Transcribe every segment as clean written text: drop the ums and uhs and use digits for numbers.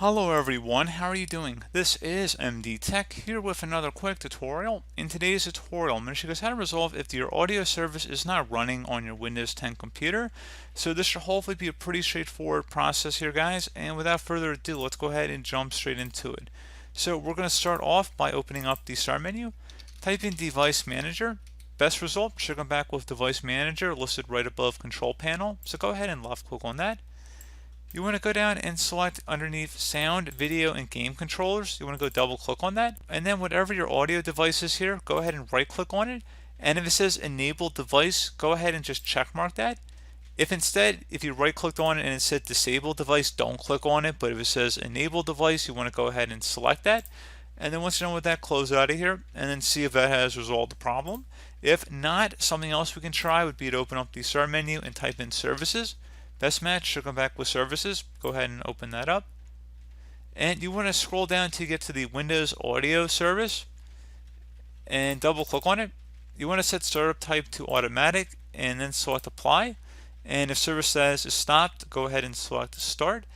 Hello everyone, how are you doing? This is MD Tech here with another quick tutorial. In today's tutorial, I'm going to show you guys how to resolve if your audio service is not running on your Windows 10 computer. So this should hopefully be a pretty straightforward process here, guys. And without further ado, let's go ahead and jump straight into it. So we're going to start off by opening up the Start menu, type in Device Manager. Best result should come back with Device Manager listed right above Control Panel. So go ahead and left click on that. You want to go down and select underneath Sound, Video, and Game Controllers. You want to go double click on that. And then whatever your audio device is here, go ahead and right click on it. And if it says Enable Device, go ahead and just check mark that. If you right clicked on it and it said Disable Device, don't click on it. But if it says Enable Device, you want to go ahead and select that. And then once you're done with that, close out of here and then see if that has resolved the problem. If not, something else we can try would be to open up the Start menu and type in Services. Best match should come back with Services. Go ahead and open that up. And you want to scroll down to get to the Windows Audio service and double click on it. You want to set startup type to automatic and then select apply. And if service status is stopped, go ahead and select start.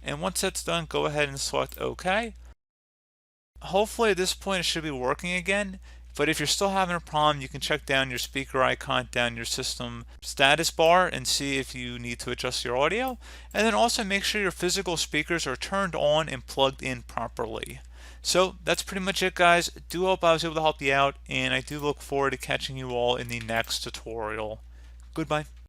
And once that's done, go ahead and select OK. Hopefully at this point it should be working again. But if you're still having a problem, you can check down your speaker icon down your system status bar and see if you need to adjust your audio. And then also make sure your physical speakers are turned on and plugged in properly. So that's pretty much it, guys. Do hope I was able to help you out, and I do look forward to catching you all in the next tutorial. Goodbye.